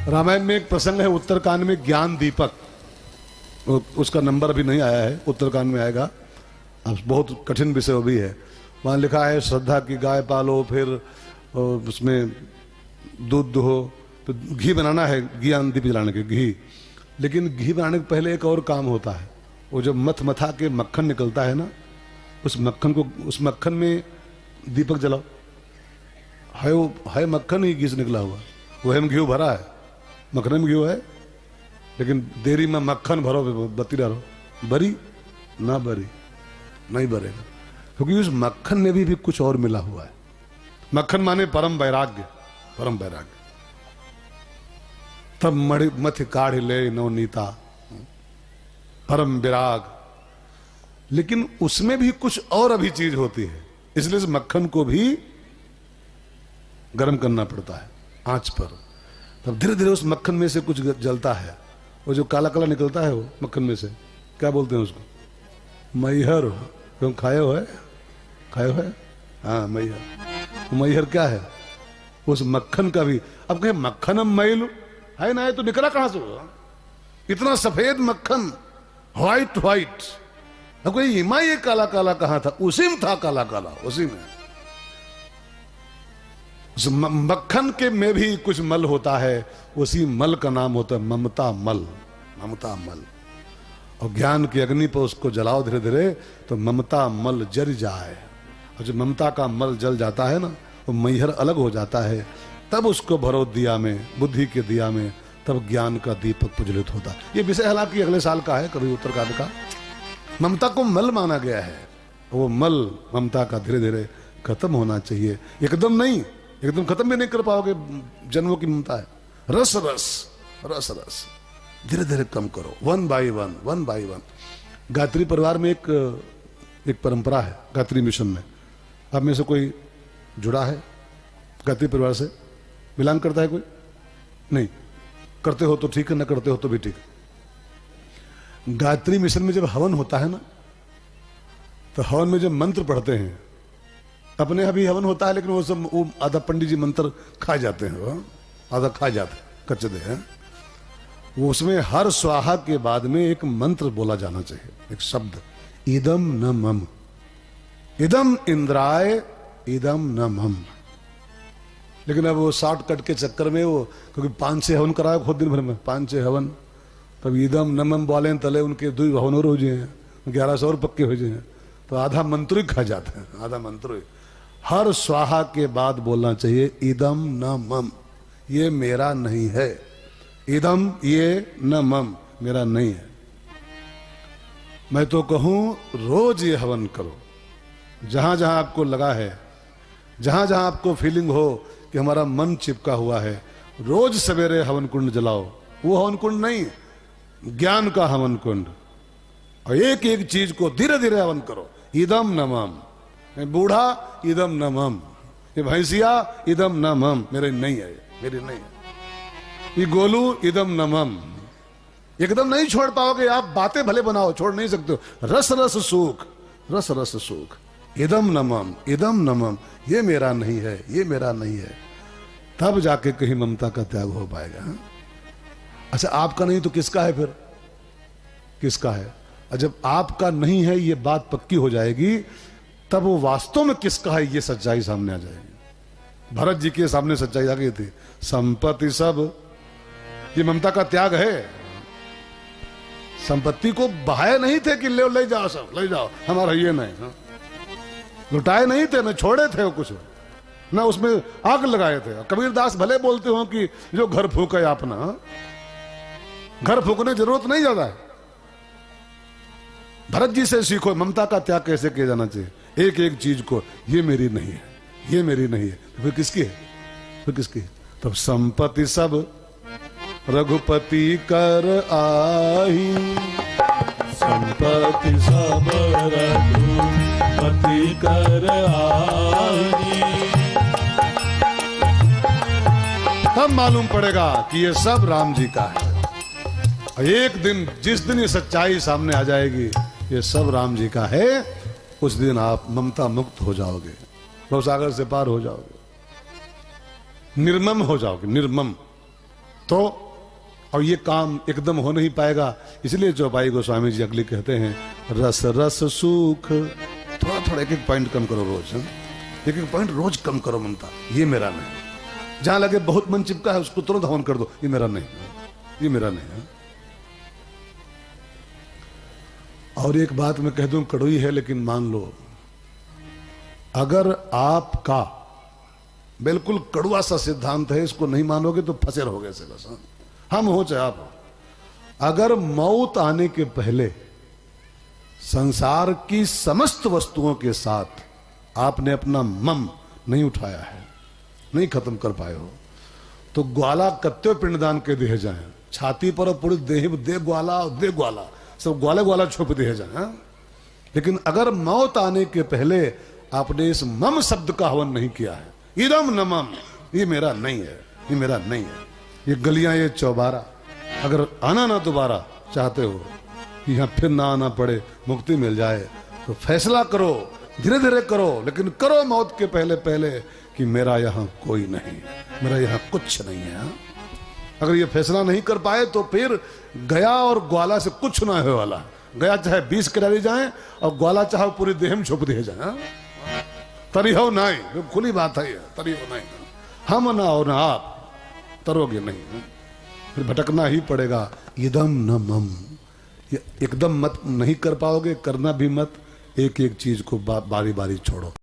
रामायण में एक प्रसंग है उत्तरकांड में, ज्ञान दीपक, उसका नंबर अभी नहीं आया है, उत्तरकांड में आएगा। अब बहुत कठिन विषय वो भी है। वहाँ लिखा है श्रद्धा की गाय पालो, फिर उसमें दूध दुहो, तो घी बनाना है, ज्ञान दीप जलाने के घी। लेकिन घी बनाने के पहले एक और काम होता है, वो जब मथ मथा के मक्खन निकलता है ना, उस मक्खन में दीपक जलाओ। है मक्खन ही घी से निकला हुआ, वह में घी भरा है, मक्खन में घी है, लेकिन देरी में मक्खन भरो, बत्ती डालो, बरी ना बरी नहीं बरेगा, क्योंकि उस मक्खन में भी कुछ और मिला हुआ है। मक्खन माने परम वैराग्य, परम वैराग्य। तब मथ काढ़ ले नवनीता, परम विराग। लेकिन उसमें भी कुछ और अभी चीज होती है, इसलिए इस मक्खन को भी गर्म करना पड़ता है आंच पर। तब धीरे धीरे उस मक्खन में से कुछ जलता है, वो जो काला काला निकलता है वो मक्खन में से, क्या बोलते हैं उसको? मैहर। तुम खाए हो है? हाँ मैहर। मैहर क्या है? उस मक्खन का भी। अब कहे मक्खन मैल है ना, है तो निकला कहां से? इतना सफेद मक्खन, व्हाइट व्हाइट, अब कोई इमा ये काला काला कहां था? उसी में था काला काला, उसी में। उस मक्खन के में भी कुछ मल होता है, उसी मल का नाम होता है ममता मल। ममता मल। और ज्ञान की अग्नि पर उसको जलाओ धीरे धीरे, तो ममता मल जल जाए। और जब ममता का मल जल जाता है ना, वो मैहर अलग हो जाता है, तब उसको भरो दिया में, बुद्धि के दिया में, तब ज्ञान का दीपक प्रज्वलित होता है। ये विषय हालांकि अगले साल का है, कभी उत्तरकांड का। ममता को मल माना गया है, वो मल ममता का धीरे धीरे खत्म होना चाहिए। एकदम नहीं, एकदम खत्म भी नहीं कर पाओगे, जन्मों की ममता है। रस रस रस रस धीरे धीरे कम करो, one by one, one by one. Gayatri परिवार में एक परंपरा है, गायत्री मिशन में। आप में से कोई जुड़ा है गायत्री परिवार से? मिलान करता है कोई? नहीं करते हो तो ठीक है, ना करते हो तो भी ठीक है। गायत्री मिशन में जब हवन होता है ना, तो हवन में जब मंत्र पढ़ते हैं, अपने अभी हवन होता है, लेकिन वो सब वो आधा पंडित जी मंत्र खा जाते हैं, आधा खा जाते हैं, कच्चे हैं। वो उसमें हर स्वाहा के बाद में एक मंत्र बोला जाना चाहिए, एक शब्द, इदम न मम, इदम इंद्राय, इदम न मम। लेकिन अब वो शॉर्ट कट के चक्कर में वो, क्योंकि 5-6 हवन कराया खुद दिन भर में, 5-6 हवन, तब इदम न मम बोले तले उनके 2 हवन और हो जाए हैं, 1100 और पक्के हो जाए हैं, तो आधा मंत्र ही खा जाते हैं, आधा मंत्र ही। हर स्वाहा के बाद बोलना चाहिए इदम न मम, ये मेरा नहीं है। इदम ये न मम, मेरा नहीं है। मैं तो कहूं रोज ये हवन करो, जहां जहां आपको लगा है, जहां जहां आपको फीलिंग हो कि हमारा मन चिपका हुआ है, रोज सवेरे हवन कुंड जलाओ। वो हवन कुंड नहीं, ज्ञान का हवन कुंड। और एक एक चीज को धीरे धीरे हवन करो। इदम न मम, बूढ़ा इदम न मम, ये भैंसिया इदम न मम, मेरे नहीं है, मेरी नहीं है। ये गोलू इदम न मम, एकदम नहीं छोड़ पाओगे आप। बातें भले बनाओ, छोड़ नहीं सकते हो। रस रस सुख, रस रस सुख, इदम न मम, इदम न मम, ये मेरा नहीं है, ये मेरा नहीं है। तब जाके कहीं ममता का त्याग हो पाएगा। अच्छा आपका नहीं तो किसका है फिर? किसका है? और जब आपका नहीं है ये बात पक्की हो जाएगी, तब वो वास्तव में किसका है ये सच्चाई सामने आ जाएगी। भरत जी के सामने सच्चाई आ गई थी, संपत्ति सब, ये ममता का त्याग है। संपत्ति को बहाए नहीं थे कि ले जाओ, सब ले जाओ, हमारा ये नहीं, लुटाए नहीं थे, न छोड़े थे वो कुछ, ना उसमें आग लगाए थे। कबीरदास भले बोलते हो कि जो घर फूके अपना, घर फूकने जरूरत नहीं ज्यादा है। भरत जी से सीखो ममता का त्याग कैसे किया जाना चाहिए। एक एक चीज को, ये मेरी नहीं है, ये मेरी नहीं है, तो फिर किसकी है? फिर किसकी है? तब संपत्ति सब रघुपति कर आही, संपत्ति सब रघुपति कर आही। तब मालूम पड़ेगा कि ये सब राम जी का है। एक दिन, जिस दिन ये सच्चाई सामने आ जाएगी ये सब राम जी का है, उस दिन आप ममता मुक्त हो जाओगे, भवसागर से पार हो जाओगे, निर्मम हो जाओगे, निर्मम। तो और ये काम एकदम हो नहीं पाएगा, इसलिए चौपाई गोस्वामी जी अगली कहते हैं, रस रस सुख, थोड़ा थोड़ा एक एक पॉइंट कम करो रोज, एक एक पॉइंट रोज कम करो ममता, ये मेरा नहीं। जहां लगे बहुत मन चिपका है उसको तुरंत हवन कर दो, ये मेरा नहीं, ये मेरा नहीं है। और एक बात मैं कह दूं, कड़वी है लेकिन मान लो, अगर आपका बिल्कुल कड़वा सा सिद्धांत है, इसको नहीं मानोगे तो फंसे रहोगे ऐसे बस। हम हो चाहे आप हो, अगर मौत आने के पहले संसार की समस्त वस्तुओं के साथ आपने अपना मम नहीं उठाया है, नहीं खत्म कर पाए हो, तो ग्वाला कत्ते पिंडदान के दिए जाए, छाती पर पूरी देह दे ग्वाला सब ग्वाला ग्वाला छुप दिए जाए। लेकिन अगर मौत आने के पहले आपने इस मम शब्द का हवन नहीं किया है, इदम न मम, ये मेरा नहीं है, ये मेरा नहीं है, ये गलियां ये चौबारा, अगर आना ना दोबारा चाहते हो कि यहां फिर ना आना पड़े, मुक्ति मिल जाए, तो फैसला करो, धीरे धीरे करो, लेकिन करो मौत के पहले पहले कि मेरा यहां कोई नहीं, मेरा यहां कुछ नहीं है। अगर ये फैसला नहीं कर पाए तो फिर गया और ग्वाला से कुछ ना हो वाला, गया चाहे 20 किरारी जाए और ग्वाला चाहे पूरी देह में छुप दिए जाए, तरी हो नहीं, खुली बात है, तरी हो नहीं, हम ना हो ना आप तरोगे नहीं, फिर भटकना ही पड़ेगा। इदम न मम, एकदम मत नहीं कर पाओगे, करना भी मत, एक एक चीज को बारी बारी छोड़ो।